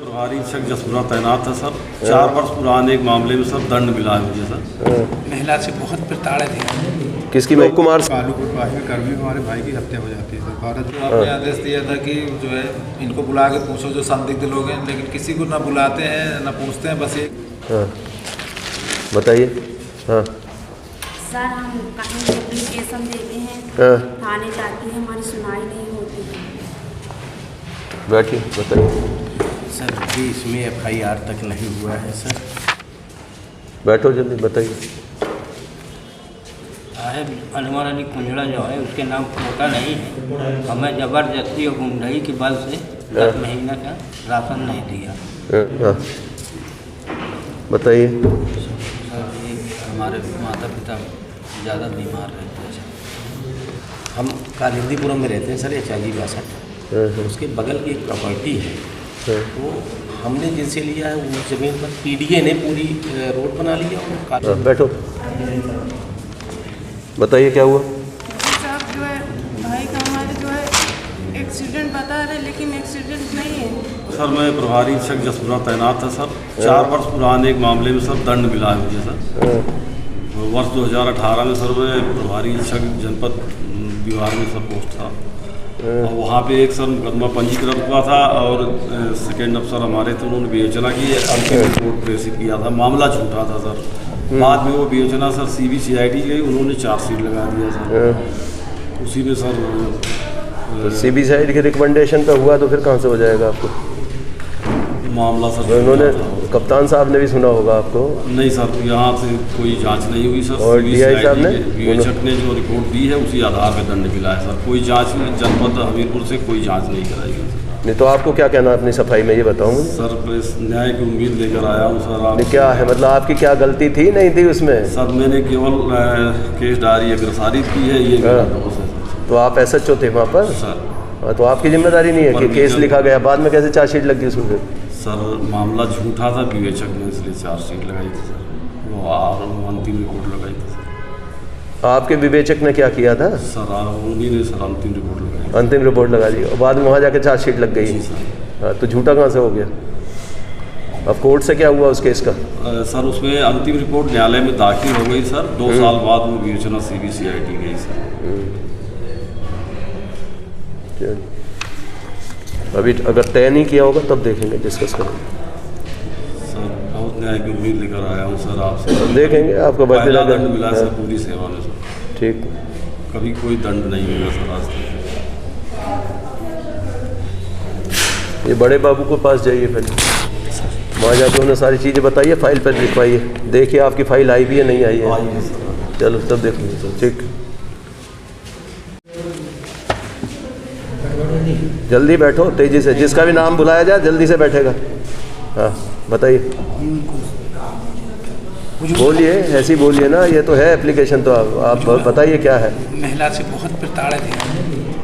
प्रभारी शिक्षक जसपुरा तैनात था सर। 4 वर्ष पुराने एक मामले में सर दंड मिला है मुझे सर। महिला से बहुत प्रताड़ित है। किसकी में? कुमार कालूपुर पाही कर्मी हमारे भाई की हत्या हो जाती है सर। भारत आपने आदेश दिया था कि जो है इनको बुला के पूछो जो संदिग्ध लोग हैं, लेकिन किसी को ना बुलाते हैं ना पूछते हैं, बस एक। हाँ बताइए। हाँ सर हम कहीं एप्लीकेशन देते हैं, हाँ थाने जाती है, हमारी सुनाई नहीं होती है। बैठिए बताइए। सर जी इसमें FIR तक नहीं हुआ है सर। बैठो जल्दी बताइए। साहेब अनवर अली कुंजड़ा जो है उसके नाम कोटा नहीं है। हमें ज़बरदस्ती और गुंडई के बल से 10 महीने का राशन नहीं दिया। हाँ बताइए। सर ये हमारे माता पिता ज़्यादा बीमार रहते हैं सर। हम कालिंदीपुरम में रहते हैं सर, HIV 62। उसके बगल की एक प्रॉपर्टी है, तो हमने जिनसे लिया है वो ज़मीन पर PDA ने पूरी रोड बना लिया। और बैठो बताइए क्या हुआ। साहब जो है भाई का हमारे जो है एक्सीडेंट बता रहे, लेकिन एक्सीडेंट नहीं है सर। मैं प्रभारी शिक्षक जसपुरा तैनात था सर। 4 वर्ष पुराने एक मामले में सर दंड मिला है मुझे सर। वर्ष 2018 में सर मैं प्रभारी शिक्षक जनपद विभाग में सर पोस्ट था, और वहाँ पे एक सर मुकदमा पंजीकृत हुआ था, और सेकेंड अफसर हमारे थे, उन्होंने विवेचना की अंतिम रिपोर्ट प्रेषित किया था। मामला झूठा था सर। बाद में वो विवेचना सर CBCID गई, उन्होंने चार्जशीट लगा दिया सर। उसी में सर तो CBCID के रिकमेंडेशन पे हुआ, तो फिर कहाँ से हो जाएगा आपको मामला सर? तो उन्होंने कप्तान साहब ने भी सुना होगा आपको। नहीं सर, यहाँ से कोई जांच नहीं हुई सर। और DI साहब ने विवेचक ने जो रिपोर्ट दी है उसी आधार पर दंड मिला है सर। कोई जांच जनपद हमीरपुर से कोई जांच नहीं कराई गई। नहीं तो आपको क्या कहना है अपनी सफाई में, ये बताओ मुझे। सर प्रेस न्याय की उम्मीद लेकर आया हूँ सर। आप क्या है मतलब आपकी क्या गलती थी नहीं थी उसमें? सर मैंने केवल केस डायरी अग्रसारित की है, ये मेरा दोष है सर। तो आप SHO थे वहाँ पर सर? तो आपकी जिम्मेदारी नहीं है कि केस लिखा गया, बाद में कैसे चार्जशीट लग गई उसमें? सर मामला झूठा था, विवेचक ने इसलिए चार्जशीट लगाई थी सर। वो और अंतिम रिपोर्ट लगाई थी सर। आपके विवेचक ने क्या किया था? सर उन्हीं ने सर अंतिम रिपोर्ट लगाई। अंतिम रिपोर्ट लगा दी और बाद में वहाँ जाके चार्जशीट लग गई। हाँ तो झूठा कहाँ से हो गया? अब कोर्ट से क्या हुआ उस केस का? सर उसमें अंतिम रिपोर्ट न्यायालय में दाखिल हो गई सर। 2 साल बाद वो विवेचना CBCID गई सर। अभी अगर तय नहीं किया होगा तब देखेंगे, डिस्कस करेंगे सर। बहुत न्याय की उम्मीद लेकर आया हूँ सर आपसे। देखेंगे आपको पहला दंड मिला सर पूरी सेवा में सर। ठीक, कभी कोई दंड नहीं मिला सर आज तक। ये बड़े बाबू के पास जाइए पहले, वहाँ जाके उन्हें सारी चीज़ें बताइए, फाइल पर लिखवाइए, देखिए आपकी फाइल आई भी है नहीं आई है। चलो तब देखेंगे सर। ठीक, जल्दी बैठो तेजी से, जिसका भी नाम बुलाया जाए जल्दी से बैठेगा। हाँ बताइए, बोलिए, ऐसी बोलिए ना, ये तो है एप्लीकेशन, तो आप बताइए क्या है। महिला से बहुत प्रताड़ित है।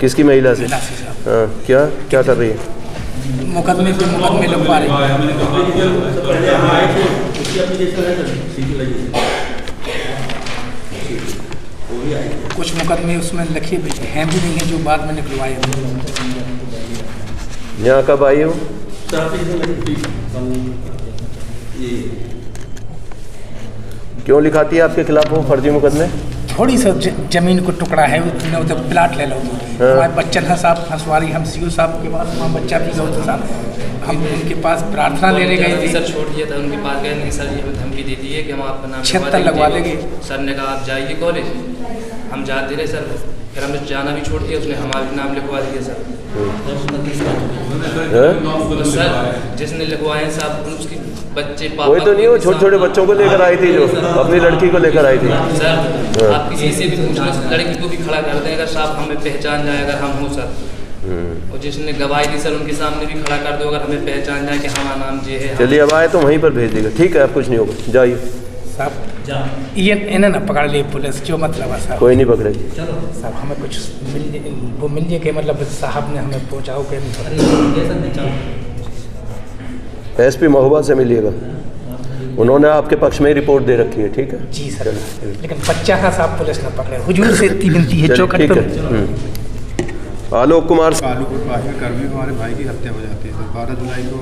किसकी महिला से? हाँ क्या क्या कर रही है? मुकदमे पे मुकदमे लगवा रही है। कुछ मुकदमे उसमें लिखे भी हैं भी नहीं है जो बाद में निकलवाए। यहाँ कब आई हो? क्यों लिखाती है आपके खिलाफ वो फर्जी मुकदमे? थोड़ी सा जमीन को टुकड़ा है, उसने उधर प्लाट ले लो। हमारे बच्चन है साहब फंसवारी, हम CO साहब के पास वहाँ बच्चा भी गए थे साहब, हम उनके पास प्रार्थना लेने गए थे। सर छोड़ दिया था, उनके पास गए नहीं सर, ये धमकी दे दी है कि हम आपका नाम 76 लगवा देंगे। सर ने कहा आप जाइए कॉलेज, हम जाते रहे सर, फिर हमने जाना भी छोड़ दिया, उसने हमारा नाम लिखवा दिया सर। सर जिसने लिखवाए साहब उसकी बच्चे पापा, वही तो नहीं, वो छोटे छोटे बच्चों को लेकर आई थी, जो अपनी लड़की को लेकर आई थी। सर आप किसी से भी पूछना, लड़की को भी खड़ा कर दें अगर साहब हमें पहचान जाए, अगर हम हो सर, और जिसने गवाही दी सर उनके सामने भी खड़ा कर दो अगर हमें पहचान जाए कि हमारा नाम ये है। चलिए अब आए तो वहीं पर भेज देगा, ठीक है, अब कुछ नहीं होगा, जाइए साहब। ये इन्हें ना पकड़ ली पुलिस, जो मतलब है साहब। कोई नहीं पकड़ेगी साहब, हमें कुछ मिल जाए के मतलब साहब ने हमें पहुँचाओ के। SP महोबा से मिलिएगा, उन्होंने आपके पक्ष में ही रिपोर्ट दे रखी है, ठीक है जी सर। लेकिन बच्चा है साहब, पुलिस ना पकड़े, हुजूर से इतनी विनती है चौखट पर। आलोक कुमार कालूपुर पाही कर्मी हमारे भाई की हत्या हो जाती है सर। 12 जुलाई को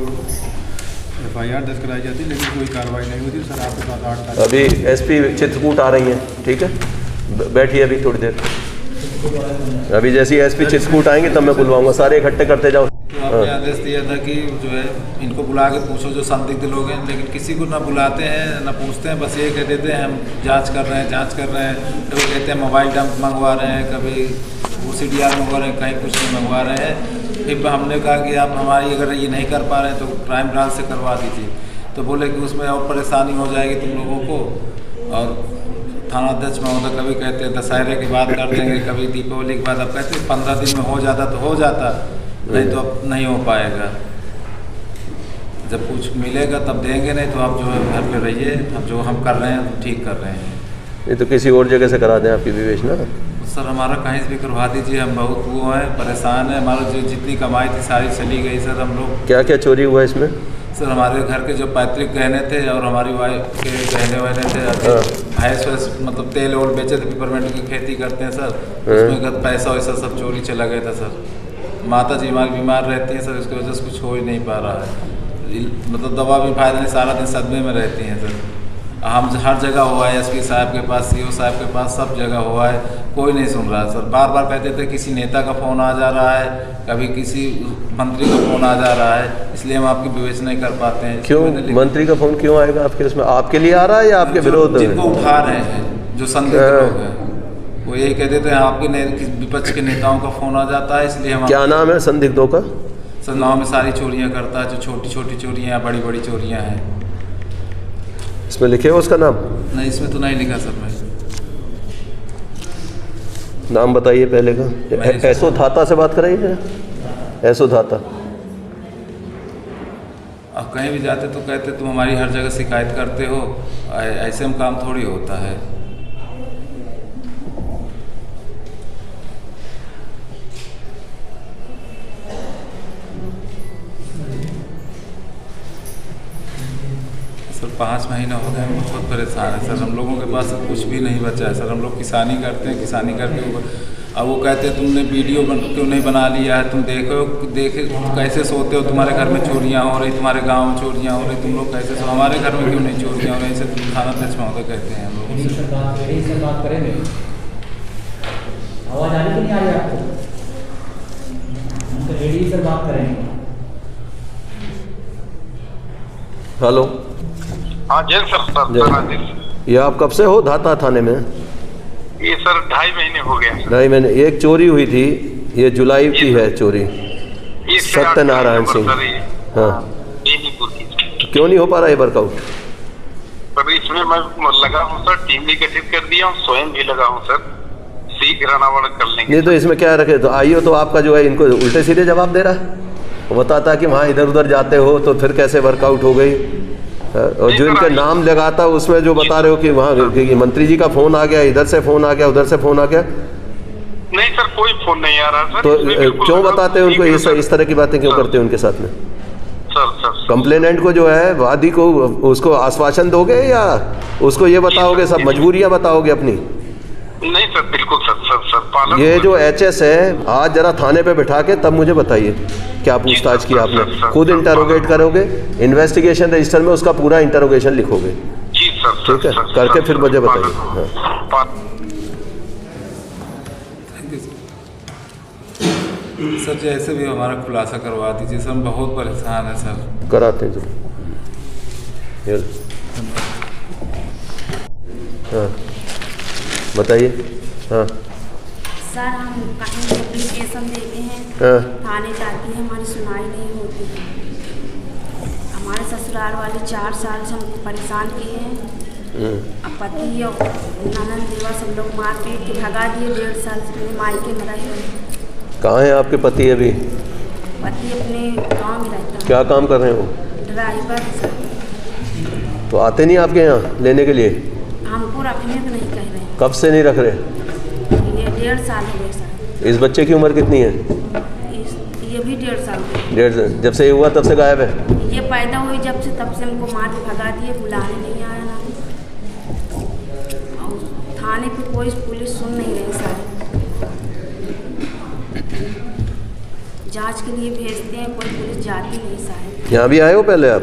FIR दर्ज कराई जाती लेकिन कोई कार्रवाई नहीं होती सर। आपके पास 8 तारीख अभी SP चित्रकूट आ रही हैं, ठीक है, बैठिए अभी थोड़ी देर। अभी जैसे ही SP चित्रकूट आएंगे तब मैं बुलवाऊंगा, सारे इकट्ठे करते जाओ। तो आपने आदेश दिया था कि जो है इनको बुला के पूछो जो संदिग्ध लोग हैं, लेकिन किसी को ना बुलाते हैं ना पूछते हैं, बस ये कह देते हैं हम जांच कर रहे हैं। कभी कहते हैं मोबाइल डंप मंगवा रहे हैं, कभी OCDR मंगवा रहे हैं, कहीं कुछ नहीं मंगवा रहे हैं। फिर हमने कहा कि आप हमारी अगर ये नहीं कर पा रहे हैं तो क्राइम ब्रांच से करवा दीजिए, तो बोले कि उसमें और परेशानी हो जाएगी तुम लोगों को। और थाना अध्यक्ष महोदय कभी कहते हैं दशहरे की बात कर देंगे, कभी दीपावली की बात, अब कहते हैं 15 दिन में हो जाता तो हो जाता, नहीं तो अब नहीं हो पाएगा। जब कुछ मिलेगा तब देंगे, नहीं तो आप जो है घर पे रहिए, अब जो हम कर रहे हैं ठीक कर रहे हैं। ये तो किसी और जगह से करा दें आपकी विवेचना। सर हमारा कहीं से भी करवा दीजिए, हम बहुत वो हैं, परेशान हैं। हमारा जो जितनी कमाई थी सारी चली गई सर। हम लोग क्या क्या चोरी हुआ इसमें? सर हमारे घर के जो पैतृक गहने थे और हमारी वाइफ के गहने वहने थे, भैंस वैस मतलब तेल ओल बेचे थे, पिपरमेंट की खेती करते हैं सर, उसमें का पैसा वैसा सब चोरी चला गया था सर। माता जी हमारी बीमार रहती हैं सर, उसकी वजह से कुछ हो ही नहीं पा रहा है, मतलब दवा भी फायदा नहीं, सारा दिन सदमे में रहती हैं सर। हम हर जगह हुआ है, SP साहब के पास, CO साहब के पास, सब जगह हुआ है, कोई नहीं सुन रहा है सर। बार बार कहते थे किसी नेता का फ़ोन आ जा रहा है, कभी किसी मंत्री का फ़ोन आ जा रहा है, इसलिए हम आपकी विवेचना नहीं कर पाते हैं। क्यों मंत्री का फ़ोन क्यों आएगा आपके उसमें? आपके लिए आ रहा है या आपके विरोध? जिनको उठा रहे हैं, जो संदिग्ध लोग हैं, वो यही कहते थे आपके विपक्ष के नेताओं का फ़ोन आ जाता है, इसलिए हम। क्या नाम है संदिग्धों का? सर गाँव में सारी चोरियाँ करता है, जो छोटी छोटी चोरियाँ, बड़ी बड़ी चोरियाँ हैं। इसमें लिखे हो उसका नाम? नहीं, इसमें तो नहीं लिखा सर। मैं नाम बताइए पहले का। ऐसो धाता से बात कराइए, ऐसो धाता। अब कहीं भी जाते तो कहते तुम हमारी हर जगह शिकायत करते हो, ऐसे में काम थोड़ी होता है। सर 5 महीना हो गए, हम बहुत परेशान हैं सर। हम लोगों के पास कुछ भी नहीं बचा है सर। हम लोग किसानी करते हैं, किसानी करके अब वो कहते हैं तुमने वीडियो क्यों नहीं बना लिया है, तुम देखे कैसे सोते हो, तुम्हारे घर में चोरियाँ हो रही, तुम्हारे गांव में चोरियाँ हो रही, तुम लोग कैसे सो, हमारे घर में क्यों नहीं चोरियाँ हो रही, ऐसे थाना अध्यक्ष महोदय कहते हैं हम लोग। बात करेंगे, आवाज़ आ रही कि नहीं आ रही आपको? रेडी सर बात करेंगे। हेलो। हाँ जय सर। ये आप कब से हो धाता थाने में? ये सर 2.5 महीने हो गया। 2.5 महीने। एक चोरी हुई थी, ये जुलाई की है चोरी, सत्यनारायण सिंह। हाँ, तो क्यों नहीं हो पा रहा है वर्कआउट? सर इसमें मैं लगा हूँ सर, टीम भी गठित कर दिया हूँ, स्वयं भी लगा हूँ सर, शीघ्र अनावरण कर लेंगे। नहीं तो इसमें क्या रखे, तो आइयो तो आपका जो है इनको उल्टे सीधे जवाब दे रहा है। वो बताता कि वहाँ इधर उधर जाते हो तो फिर कैसे वर्कआउट हो गई, और जो इनके नाम लगाता उसमें जो बता रहे हो कि वहाँ मंत्री जी का फ़ोन आ गया, इधर से फ़ोन आ गया, उधर से फ़ोन आ गया। नहीं सर, कोई फोन नहीं आ रहा सर। तो क्यों बताते हैं उनको इस तरह की बातें क्यों करते हैं उनके साथ में? सर कंप्लेनेंट को जो है वादी को उसको आश्वासन दोगे या उसको ये बताओगे, सब मजबूरियाँ बताओगे अपनी? नहीं सर, बिल्कुल सर। ये जो HS है, आज जरा थाने पे बिठा के तब मुझे बताइए क्या पूछताछ की आपने। खुद इंटरोगेट करोगे, इन्वेस्टिगेशन रजिस्टर में उसका पूरा इंटरोगेशन लिखोगे। जी सर। ठीक है, करके फिर मुझे बताइए। हाँ। सर जैसे भी हमारा खुलासा करवा दीजिए सर, हम बहुत परेशान हैं सर। कराते हैं। हाँ बताइए। हाँ सर हम कहीं एप्लीकेशन देते हैं, थाने जाती है, हमारी सुनाई नहीं होती है। हमारे ससुराल वाले 4 साल से हमको परेशान किए हैं। अब पति और ननद देवर सब लोग मार पीट के भगा दिए। 1.5 साल से मेरे मायके में रहे। कहाँ है आपके पति अभी? पति अपने गांव में रहता है। क्या काम कर रहे हो? Driver sir. तो आते नहीं आपके यहाँ लेने के लिए? हमको रखने को नहीं कह रहे। कब से नहीं रख रहे? ये 1.5 साल हो गए सर। इस बच्चे की उम्र कितनी है? ये भी 1.5 साल हो गए। 1.5 साल। जब से ये हुआ तब से गायब है? ये पैदा हुई जब से, तब से हमको मार के भगा दिए, बुलाने नहीं आया ना। और थाने पे कोई पुलिस सुन नहीं रही सर। जांच के लिए भेजते हैं, कोई पुलिस जाती नहीं सर। यहाँ भी आए हो पहले आप?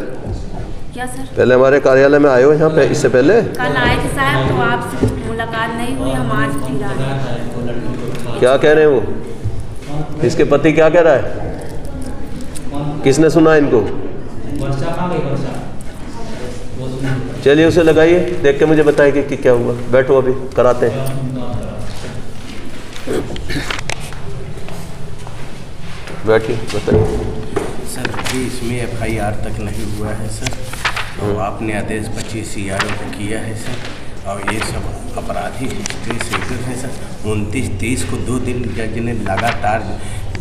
क्या सर? पहले हमारे कार्यालय में आए हो यहाँ पे इससे पहले? कल आए थे साहब, तो आपसे मुलाकात नहीं हुई, हम आज फिर आए। क्या कह रहे हैं वो? इसके पति क्या कह रहा है? किसने सुना इनको? चलिए उसे लगाइए, देख के मुझे बताइए कि क्या हुआ। बैठो, अभी कराते हैं। बैठिए, बताइए। सर अभी इसमें FIR तक नहीं हुआ है सर, और आपने आदेश 25 CRO को किया है सर, और ये सब अपराधी हिस्ट्री सेक्टर है सर। 29-30 को 2 दिन जज ने लगातार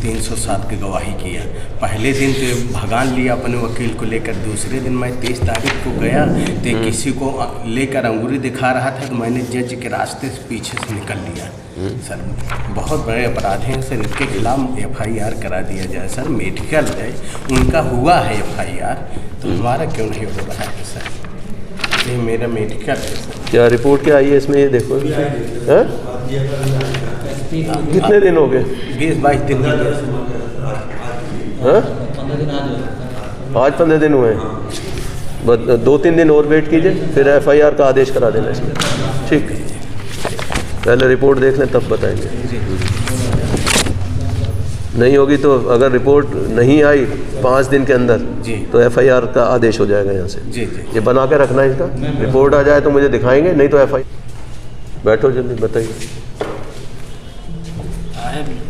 307 की गवाही किया। पहले दिन तो भगान लिया अपने वकील को लेकर, दूसरे दिन मैं 23 तारीख को गया तो किसी को लेकर अंगूरी दिखा रहा था, तो मैंने जज के रास्ते से पीछे से निकल लिया। सर बहुत बड़े अपराधी हैं सर, इनके खिलाफ FIR करा दिया जाए सर। मेडिकल है, उनका हुआ है FIR, तो हमारा क्यों नहीं हो रहा है सर? ये मेरा मेडिकल है सर। क्या रिपोर्ट क्या आई है इसमें, ये देखो। हाँ? कितने दिन हो गए? 20-22 दिन हो गए। हाँ? आज 15 दिन हुए हैं। बस 2-3 दिन और वेट कीजिए, फिर FIR का आदेश करा देना इसमें। ठीक, पहले रिपोर्ट देख लें तब बताएंगे। नहीं होगी तो अगर रिपोर्ट नहीं आई 5 दिन के अंदर जी, तो FIR का आदेश हो जाएगा यहाँ से। जी जी, ये बना के रखना है इसका। रिपोर्ट आ जाए तो मुझे दिखाएंगे, नहीं तो FIR। बैठो जल्दी, बताइए।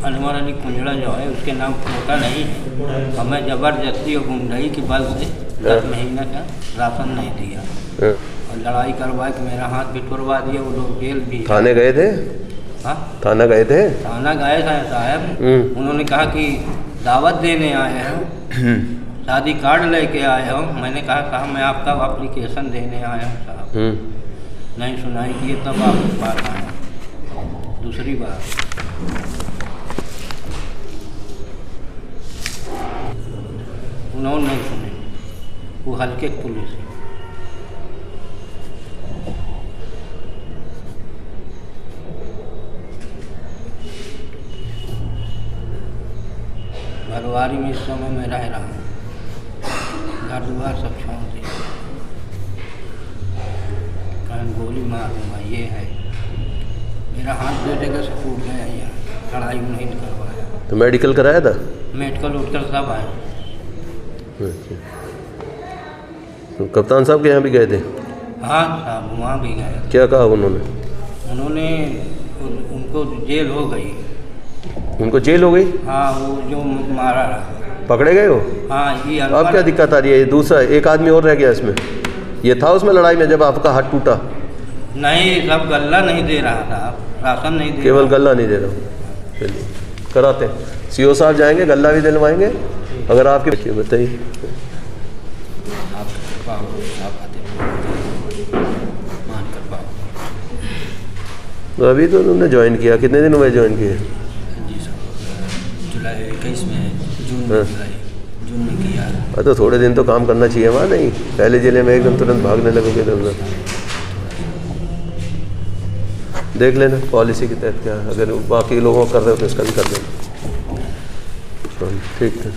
अनवर अली कुंजड़ा जो है उसके नाम होता नहीं है। हमें ज़बरदस्ती और गुंडाई के बल से 10 महीने का राशन नहीं दिया, और लड़ाई करवा के मेरा हाथ भी तुड़वा दिया। वो लोग जेल भी। थाने गए थे? हाँ, थाना गए थे? थाना गए थे साहब। उन्होंने कहा कि दावत देने आए हो, शादी कार्ड लेके आए हो। मैंने कहा साहब मैं आपका एप्लीकेशन देने आया हूँ साहब। नहीं सुनाई किए, तब आपके पास आया। दूसरी बात, उन्होंने नहीं सुने, वो हल्के पुलिस। घरवारी में इस समय मैं रह रहा हूँ, घर दुआर सब छोड़ दिया। कहीं गोली मार दूँगा, ये है। मेरा हाथ 2 जगह से फूट गया, यार लड़ाई नहीं करवाया। तो मेडिकल कराया था? मेडिकल उठकर सब आए। तो कप्तान साहब के यहाँ भी गए थे? हाँ साहब, वहाँ भी गए। क्या कहा उन्होंने? उन्होंने उनको जेल हो गई। उनको जेल हो गई? हाँ, वो जो मारा रहा। पकड़े गए हो? हाँ, ये अब क्या दिक्कत आ रही है? ये दूसरा एक आदमी और रह गया इसमें। ये था उसमें लड़ाई में जब आपका हाथ टूटा? नहीं, सब गल्ला नहीं दे रहा था, राशन नहीं दे। केवल गल्ला नहीं दे रहा हूँ। चलिए कराते हैं। CO साहब जाएंगे, गल्ला भी दिलवाएंगे। अगर आपके बच्चे बताइए। तो अभी तो उन्होंने ज्वाइन किया, कितने दिन हुए ज्वाइन किए? जुलाई 21 में, जून में किया। तो थोड़े दिन तो काम करना चाहिए वहाँ, नहीं पहले जिले में एकदम तुरंत भागने लगोगे तो अंदर। देख लेना पॉलिसी के तहत क्या है, अगर बाकी लोगों को कर रहे हो तो इसका भी कर देना। ठीक है,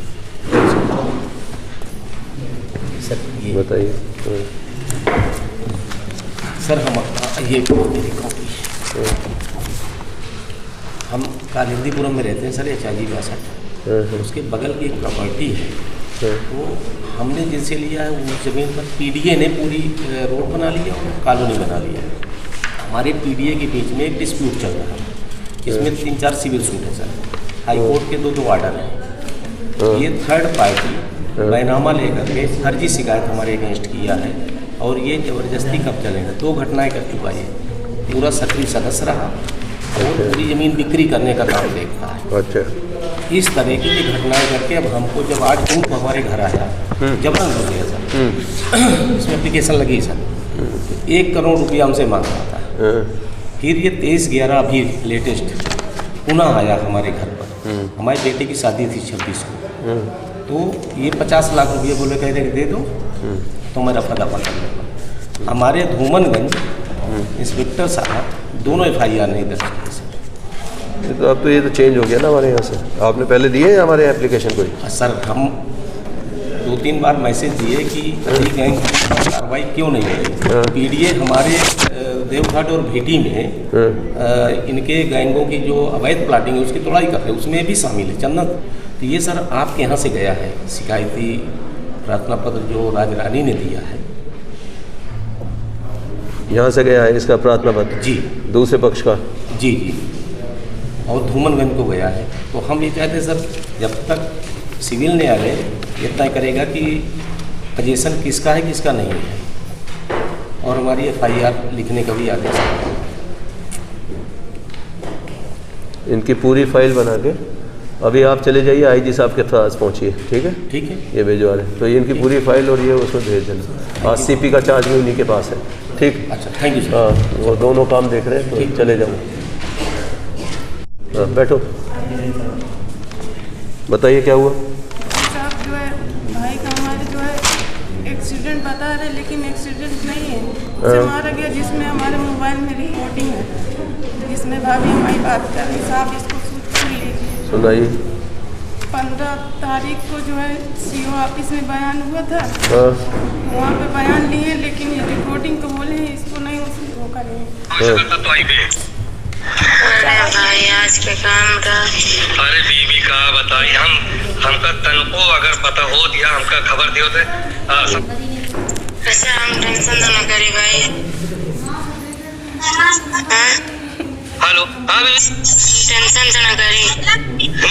बताइए। सर हम ये मेरी कॉपी, हम कालिंदीपुरम में रहते हैं सर, HIG 62। उसके बगल की एक प्रॉपर्टी है, वो हमने जिनसे लिया है वो ज़मीन पर PDA ने पूरी रोड बना लिया और कॉलोनी बना लिया। हमारे PDA के बीच में एक डिस्प्यूट चल रहा है, इसमें 3-4 सिविल सूट है सर। हाई कोर्ट के 2 ऑर्डर हैं। ये थर्ड पार्टी बैनामा लेकर के फर्जी शिकायत हमारे अगेंस्ट किया है, और ये ज़बरदस्ती कब्जा लेगा। 2 घटनाएं कर चुका है। पूरा सक्रिय सदस्य रहा और पूरी ज़मीन बिक्री करने का काम देखता है। अच्छा, इस तरह की घटनाएं करके अब हमको जब 8 जून को हमारे घर आया, जबरन हो गया सर। इसमें एप्लीकेशन लगी सर, 1 करोड़ रुपया हमसे मांग रहा था। फिर ये 23/11 अभी लेटेस्ट पुनः आया हमारे घर पर। हमारी बेटे की शादी थी 26 को, तो ये 50 लाख रुपये बोले, कह रहे दे दो तो मैं रफा दफा कर लूँगा। हमारे धूमनगंज इंस्पेक्टर साहब दोनों FIR नहीं दर्ज किए। तो अब तो ये तो चेंज हो गया ना हमारे यहाँ से। आपने पहले दिए हमारे एप्लीकेशन को? सर हम 2-3 बार मैसेज दिए कि अभी गैंग पर कार्रवाई क्यों नहीं हो रही। पीडीए हमारे देवघाट और भेटी में इनके गैंगों की जो अवैध प्लाटिंग है उसकी तोड़ाई कर रहे हैं, उसमें भी शामिल है चंदन। तो ये सर आपके यहाँ से गया है शिकायती प्रार्थना पत्र जो राज रानी ने दिया है, यहाँ से गया है इसका प्रार्थना पत्र जी दूसरे पक्ष का? जी जी, और धूमनगंज को गया है। तो हम ये चाहते हैं सर जब तक सिविल न्यायालय ये तय करेगा कि पोजीशन किसका है किसका नहीं है, और हमारी FIR लिखने का भी आदेश है। इनकी पूरी फाइल बना के अभी आप चले जाइए IG साहब के पास पहुँचिए, ठीक है? ठीक है, ये भिजवा रहे हैं तो ये इनकी पूरी फाइल और ये उसमें भेज देना। आज CP का चार्ज भी उन्हीं के पास है, ठीक? अच्छा थैंक यू सर। हाँ, वो दोनों काम देख रहे हैं तो चले जाओ। हाँ, बैठो, बताइए क्या हुआ? साहब जो है भाई का हमारे जो है एक्सीडेंट बता रहे लेकिन एक्सीडेंट नहीं है, उसे मारा गया जिसमें हमारे मोबाइल में रिकॉर्डिंग है, जिसमें भाभी हमारी बात कर रही। साहब इसको सुन लीजिए। सुनाइए। 15 तारीख को जो है CO ऑफिस में बयान हुआ था, वहाँ पे बयान लिए लेकिन ये रिकॉर्डिंग तो बोले हैं इसको नहीं वो करें। अरे भाई आज के काम का अरे बीवी का बताई हमका तनको अगर पता हो दिया हमका खबर दियो थे। अच्छा हम टेंशन तो न करी भाई। हेलो हाँ बीवी, टेंशन तो न करी।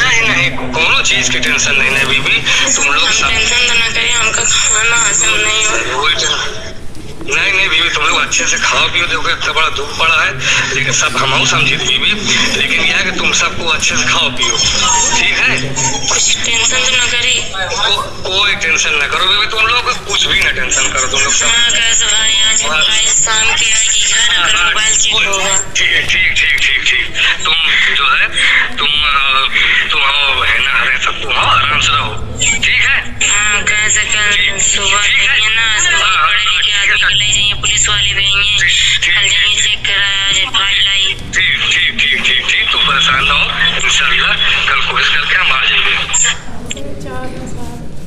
नहीं कोनो चीज की टेंशन नहीं बीबी, तुम लोग टेंशन तो न करी, हमका खाना हजम नहीं हो। नहीं बीबी, तुम लोग अच्छे से खाओ पियो, देखो इतना बड़ा धूप पड़ा है, लेकिन सब हम समझे बीबी, लेकिन यह है कि तुम सबको अच्छे से खाओ पियो, ठीक है? कुछ टेंशन तो न करी। कोई टेंशन न करो बीबी, तुम लोग कुछ भी न टेंशन करो तुम लोग सब। हाँ कैसे भाई आज भाई शाम के आएगी घर अगर मोबाइल चेक होगा। ठीक तुम जो है तुम है ना, अरे सब तुम आराम से रहो, ठीक है? हाँ कैसे कल सुबह देखिए ना पढ़े लिखे आदमी को ले जाइए, पुलिस वाले भी आएंगे, कल जाइए चेक कराया फाइल लाई। ठीक तुम परेशान ना हो, इंशाल्लाह कल कोशिश करके हम आ जाएंगे।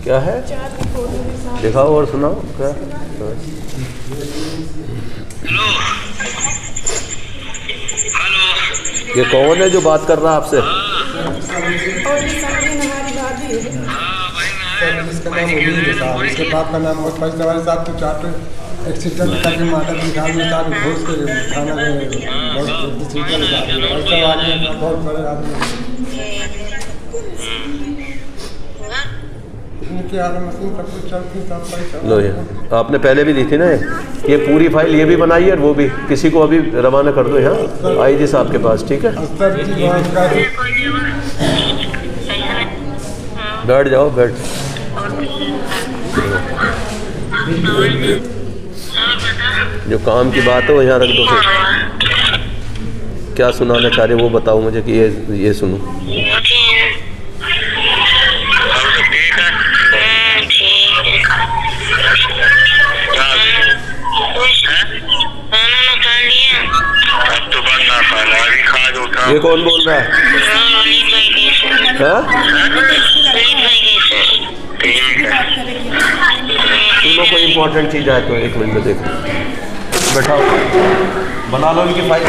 क्या है दिखाओ और सुनाओ क्या? हेलो ये कौन है जो बात कर रहा है आपसे? इसका नाम उम्मीद है साहब, इसके बाप का नाम मोहम्मद फैसल वाले साहब को चार्ट एक्सीडेंट करके माता निकाल में साहब घोष के थाना में बहुत डिसीजन पैसा वाले बहुत बड़े आदमी इनके हाल मशीन सब कुछ चलती सब। लो ये आपने पहले भी दी थी ना, ये पूरी फाइल ये भी बनाई है और वो भी किसी को अभी रवाना कर दो यहाँ IG साहब के पास, ठीक है? बैठ जाओ बैठ। जो काम की बात है वो यहाँ रख दो, फिर क्या सुनाना चाह रहे वो बताओ मुझे कि ये सुनो। ये कौन बोल रहा है? तुम लोग कोई इम्पोर्टेंट चीज़ आए तो 1 मिनट में देखो, बैठाओ बना लो इनकी फाइल।